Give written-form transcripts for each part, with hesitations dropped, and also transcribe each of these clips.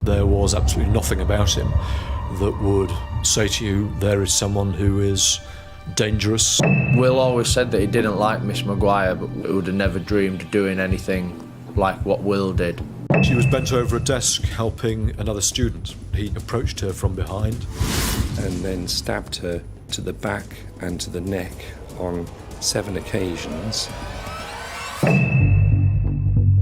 There was absolutely nothing about him that would say to you, there is someone who is dangerous. Will always said that he didn't like Miss Maguire, but would have never dreamed of doing anything like what Will did. She was bent over a desk helping another student. He approached her from behind and then stabbed her to the back and to the neck on 7 occasions.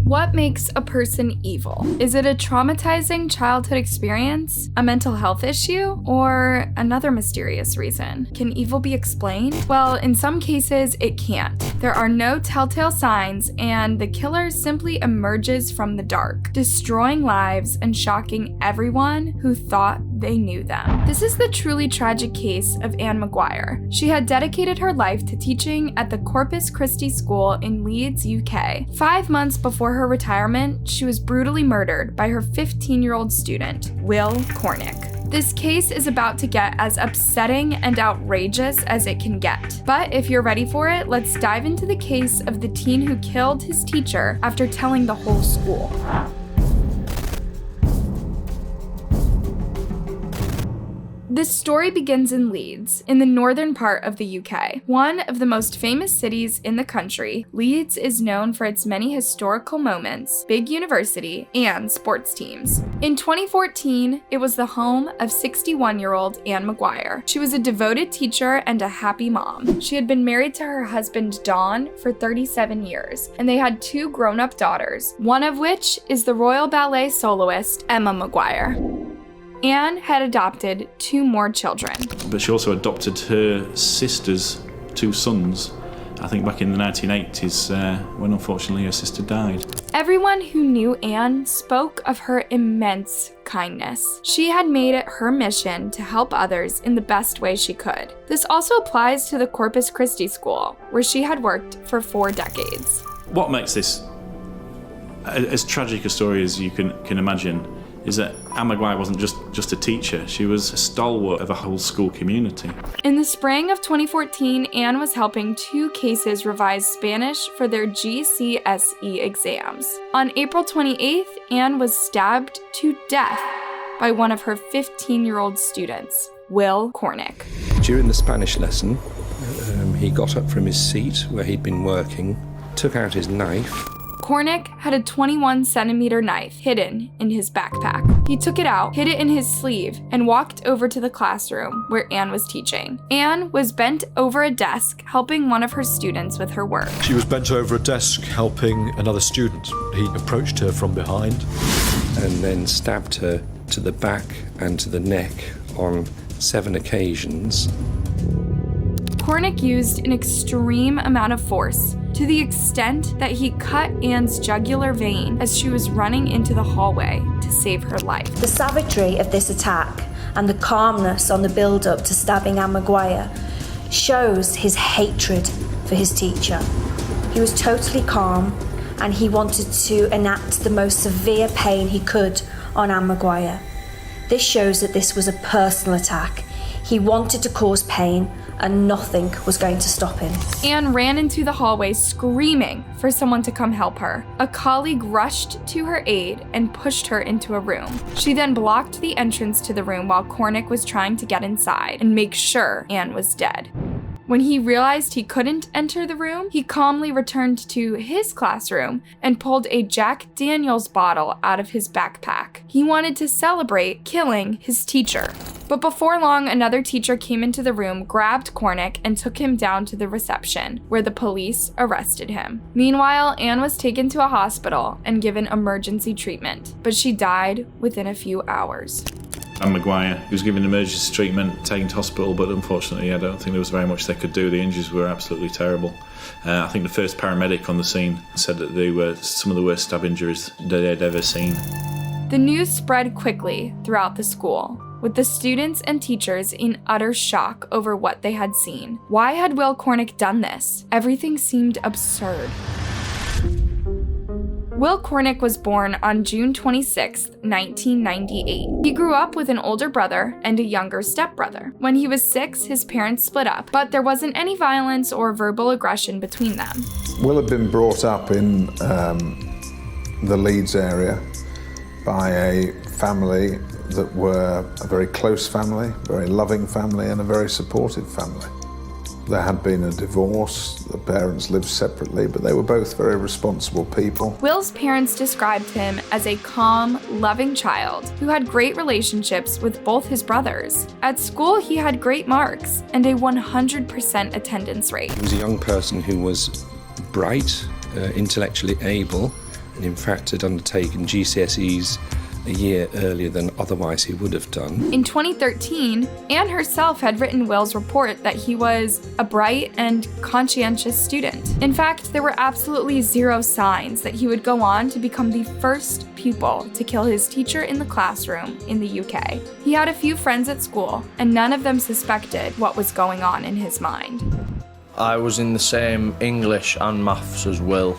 What makes a person evil? Is it a traumatizing childhood experience, a mental health issue, or another mysterious reason? Can evil be explained? Well, in some cases, it can't. There are no telltale signs, and the killer simply emerges from the dark, destroying lives and shocking everyone who thought they knew them. This is the truly tragic case of Anne Maguire. She had dedicated her life to teaching at the Corpus Christi School in Leeds, UK. 5 months before her retirement, she was brutally murdered by her 15-year-old student, Will Cornick. This case is about to get as upsetting and outrageous as it can get. But if you're ready for it, let's dive into the case of the teen who killed his teacher after telling the whole school. This story begins in Leeds, in the northern part of the UK. One of the most famous cities in the country, Leeds is known for its many historical moments, big university, and sports teams. In 2014, it was the home of 61-year-old Anne Maguire. She was a devoted teacher and a happy mom. She had been married to her husband Don for 37 years, and they had 2 grown-up daughters, one of which is the Royal Ballet soloist Emma Maguire. Anne had adopted 2 more children. But she also adopted her sister's 2 sons, I think back in the 1980s, when unfortunately her sister died. Everyone who knew Anne spoke of her immense kindness. She had made it her mission to help others in the best way she could. This also applies to the Corpus Christi School, where she had worked for 4 decades. What makes this as tragic a story as you can imagine is that Anne Maguire wasn't just a teacher, she was a stalwart of a whole school community. In the spring of 2014, Anne was helping 2 cases revise Spanish for their GCSE exams. On April 28th, Anne was stabbed to death by one of her 15-year-old students, Will Cornick. During the Spanish lesson, he got up from his seat where he'd been working, took out his knife. Cornick had a 21-centimeter knife hidden in his backpack. He took it out, hid it in his sleeve, and walked over to the classroom where Anne was teaching. Anne was bent over a desk helping one of her students with her work. She was bent over a desk helping another student. He approached her from behind and then stabbed her to the back and to the neck on 7 occasions. Cornick used an extreme amount of force, to the extent that he cut Anne's jugular vein as she was running into the hallway to save her life. The savagery of this attack and the calmness on the build-up to stabbing Anne Maguire shows his hatred for his teacher. He was totally calm and he wanted to enact the most severe pain he could on Anne Maguire. This shows that this was a personal attack. He wanted to cause pain and nothing was going to stop him. Anne ran into the hallway screaming for someone to come help her. A colleague rushed to her aid and pushed her into a room. She then blocked the entrance to the room while Cornick was trying to get inside and make sure Anne was dead. When he realized he couldn't enter the room, he calmly returned to his classroom and pulled a Jack Daniels bottle out of his backpack. He wanted to celebrate killing his teacher. But before long, another teacher came into the room, grabbed Cornick, and took him down to the reception, where the police arrested him. Meanwhile, Anne was taken to a hospital and given emergency treatment, but she died within a few hours. Anne Maguire was given emergency treatment, taken to hospital, but unfortunately I don't think there was very much they could do. The injuries were absolutely terrible. I think the first paramedic on the scene said that they were some of the worst stab injuries that they'd ever seen. The news spread quickly throughout the school, with the students and teachers in utter shock over what they had seen. Why had Will Cornick done this? Everything seemed absurd. Will Cornick was born on June 26, 1998. He grew up with an older brother and a younger stepbrother. When he was 6, his parents split up, but there wasn't any violence or verbal aggression between them. Will had been brought up in the Leeds area. by a family that were a very close family, very loving family, and a very supportive family. There had been a divorce, the parents lived separately, but they were both very responsible people. Will's parents described him as a calm, loving child who had great relationships with both his brothers. At school, he had great marks and a 100% attendance rate. He was a young person who was bright, intellectually able, and in fact had undertaken GCSEs a year earlier than otherwise he would have done. In 2013, Anne herself had written Will's report that he was a bright and conscientious student. In fact, there were absolutely zero signs that he would go on to become the first pupil to kill his teacher in the classroom in the UK. He had a few friends at school, and none of them suspected what was going on in his mind. I was in the same English and maths as Will.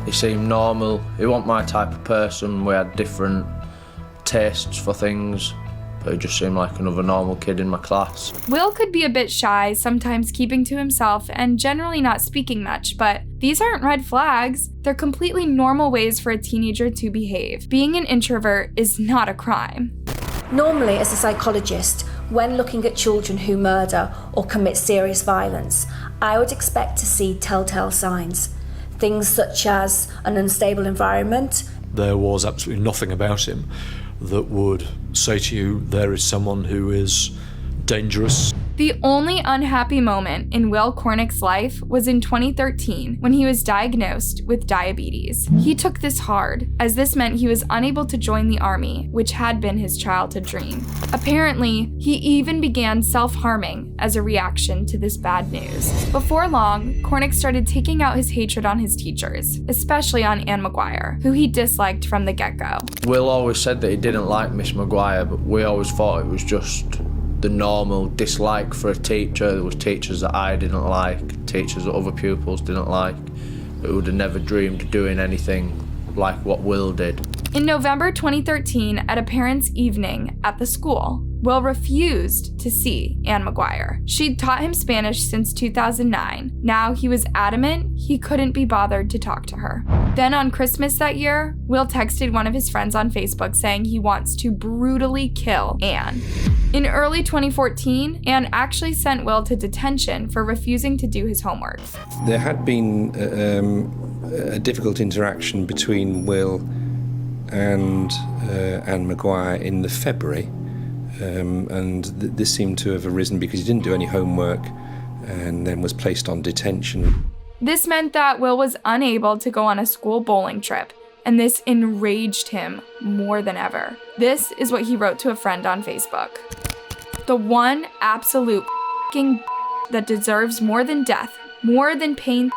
He seemed normal. He wasn't my type of person. We had different tastes for things, but he just seemed like another normal kid in my class. Will could be a bit shy, sometimes keeping to himself and generally not speaking much, but these aren't red flags. They're completely normal ways for a teenager to behave. Being an introvert is not a crime. Normally, as a psychologist, when looking at children who murder or commit serious violence, I would expect to see telltale signs. Things such as an unstable environment. There was absolutely nothing about him that would say to you, there is someone who is dangerous. The only unhappy moment in Will Cornick's life was in 2013 when he was diagnosed with diabetes. He took this hard, as this meant he was unable to join the army, which had been his childhood dream. Apparently, he even began self-harming as a reaction to this bad news. Before long, Cornick started taking out his hatred on his teachers, especially on Anne Maguire, who he disliked from the get-go. Will always said that he didn't like Miss Maguire, but we always thought it was just the normal dislike for a teacher. There was teachers that I didn't like, teachers that other pupils didn't like, but would have never dreamed of doing anything like what Will did. In November 2013, at a parents' evening at the school, Will refused to see Anne Maguire. She'd taught him Spanish since 2009. Now he was adamant he couldn't be bothered to talk to her. Then on Christmas that year, Will texted one of his friends on Facebook saying he wants to brutally kill Anne. In early 2014, Anne actually sent Will to detention for refusing to do his homework. There had been a difficult interaction between Will and Anne Maguire in the February, and this seemed to have arisen because he didn't do any homework and then was placed on detention. This meant that Will was unable to go on a school bowling trip, and this enraged him more than ever. This is what he wrote to a friend on Facebook. The one absolute f***ing that deserves more than death, more than pain,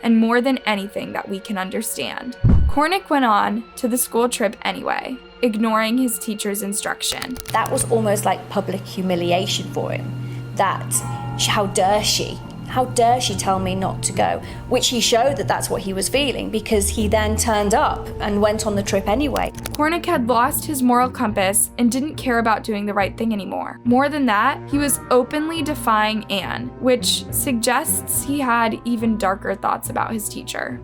and more than anything that we can understand. Cornick went on to the school trip anyway, ignoring his teacher's instruction. That was almost like public humiliation for him. That, how dare she? How dare she tell me not to go? Which he showed that that's what he was feeling, because he then turned up and went on the trip anyway. Cornick had lost his moral compass and didn't care about doing the right thing anymore. More than that, he was openly defying Anne, which suggests he had even darker thoughts about his teacher.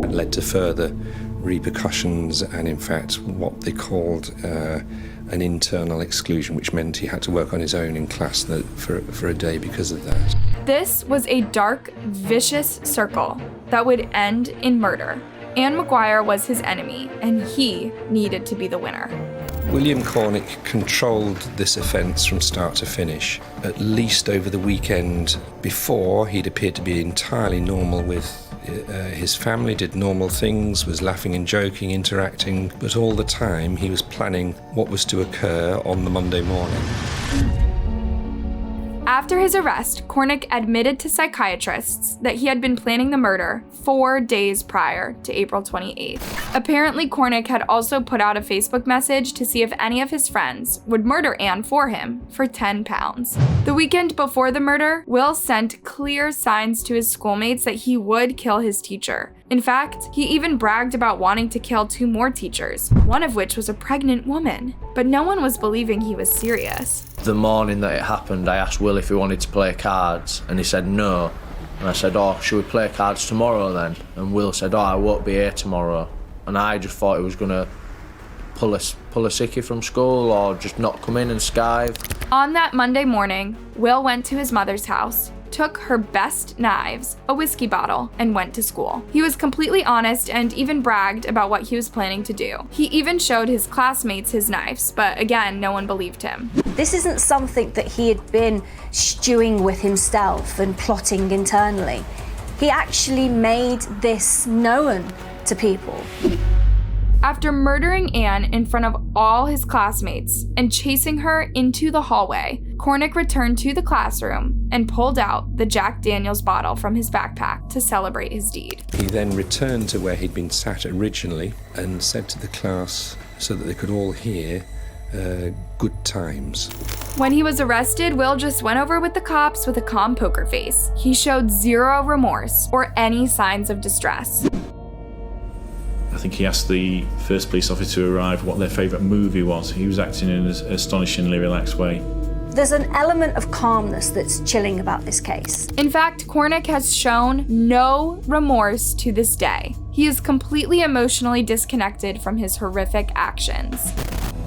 It led to further repercussions and, in fact, what they called an internal exclusion, which meant he had to work on his own in class for a day because of that. This was a dark, vicious circle that would end in murder. Anne Maguire was his enemy, and he needed to be the winner. William Cornick controlled this offence from start to finish. At least over the weekend before, he'd appeared to be entirely normal with his family, did normal things, was laughing and joking, interacting, but all the time he was planning what was to occur on the Monday morning. After his arrest, Cornick admitted to psychiatrists that he had been planning the murder 4 days prior to April 28th. Apparently, Cornick had also put out a Facebook message to see if any of his friends would murder Anne for him for £10. The weekend before the murder, Will sent clear signs to his schoolmates that he would kill his teacher. In fact, he even bragged about wanting to kill 2 more teachers, one of which was a pregnant woman. But no one was believing he was serious. The morning that it happened, I asked Will if he wanted to play cards, and he said no. And I said, oh, should we play cards tomorrow then? And Will said, oh, I won't be here tomorrow. and I just thought he was going to pull a sickie from school or just not come in and skive. On that Monday morning, Will went to his mother's house, took her best knives, a whiskey bottle, and went to school. He was completely honest and even bragged about what he was planning to do. He even showed his classmates his knives, but again, no one believed him. This isn't something that he had been stewing with himself and plotting internally. He actually made this known to people. After murdering Anne in front of all his classmates and chasing her into the hallway, Cornick returned to the classroom and pulled out the Jack Daniels bottle from his backpack to celebrate his deed. He then returned to where he'd been sat originally and said to the class, so that they could all hear, good times. When he was arrested, Will just went over with the cops with a calm poker face. He showed zero remorse or any signs of distress. I think he asked the first police officer to arrive what their favourite movie was. He was acting in an astonishingly relaxed way. There's an element of calmness that's chilling about this case. In fact, Cornick has shown no remorse to this day. He is completely emotionally disconnected from his horrific actions.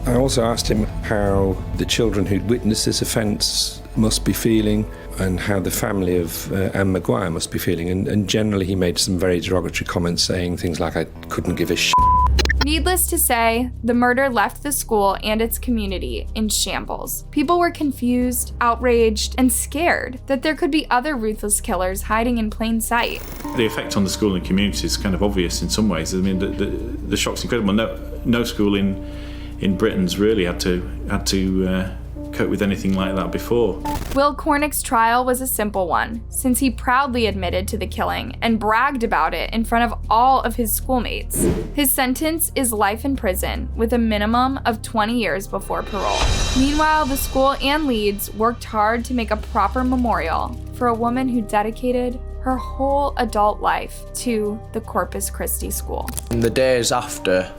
I also asked him how the children who'd witnessed this offence must be feeling and how the family of Anne Maguire must be feeling. And generally he made some very derogatory comments saying things like, I couldn't give a shit. Needless to say, the murder left the school and its community in shambles. People were confused, outraged, and scared that there could be other ruthless killers hiding in plain sight. The effect on the school and community is kind of obvious in some ways. I mean, the shock's incredible. No school in Britain's really had to cope with anything like that before. Will Cornick's trial was a simple one, since he proudly admitted to the killing and bragged about it in front of all of his schoolmates. His sentence is life in prison, with a minimum of 20 years before parole. Meanwhile, the school and Leeds worked hard to make a proper memorial for a woman who dedicated her whole adult life to the Corpus Christi school. In the days after,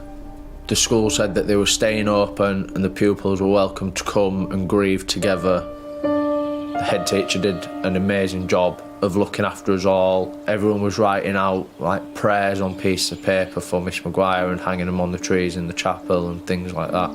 the school said that they were staying open and the pupils were welcome to come and grieve together. The head teacher did an amazing job of looking after us all. Everyone was writing out like prayers on pieces of paper for Miss Maguire and hanging them on the trees in the chapel and things like that.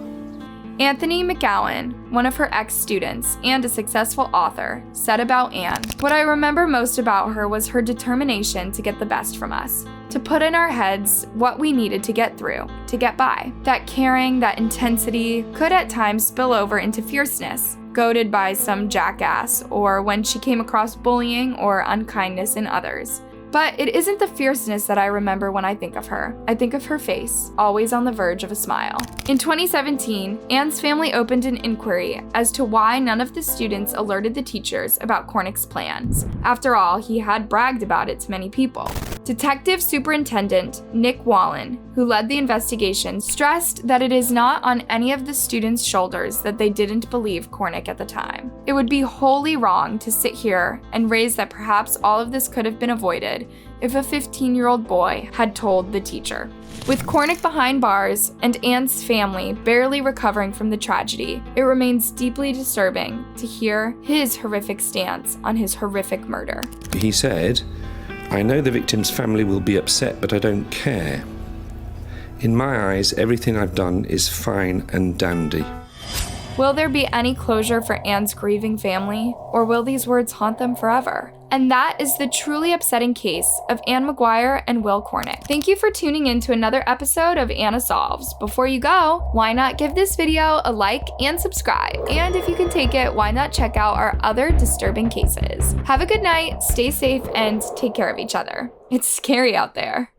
Anthony McGowan, one of her ex-students and a successful author, said about Anne, "What I remember most about her was her determination to get the best from us, to put in our heads what we needed to get through, to get by. That caring, that intensity could at times spill over into fierceness, goaded by some jackass, or when she came across bullying or unkindness in others. But it isn't the fierceness that I remember when I think of her. I think of her face, always on the verge of a smile." In 2017, Anne's family opened an inquiry as to why none of the students alerted the teachers about Cornick's plans. After all, he had bragged about it to many people. Detective Superintendent Nick Wallen, who led the investigation, stressed that it is not on any of the students' shoulders that they didn't believe Cornick at the time. It would be wholly wrong to sit here and raise that perhaps all of this could have been avoided if a 15-year-old boy had told the teacher. With Cornick behind bars and Anne's family barely recovering from the tragedy, it remains deeply disturbing to hear his horrific stance on his horrific murder. He said, I know the victim's family will be upset, but I don't care. In my eyes, everything I've done is fine and dandy. Will there be any closure for Anne's grieving family, or will these words haunt them forever? And that is the truly upsetting case of Anne Maguire and Will Cornick. Thank you for tuning in to another episode of Anna Solves. Before you go, why not give this video a like and subscribe? And if you can take it, why not check out our other disturbing cases? Have a good night, stay safe, and take care of each other. It's scary out there.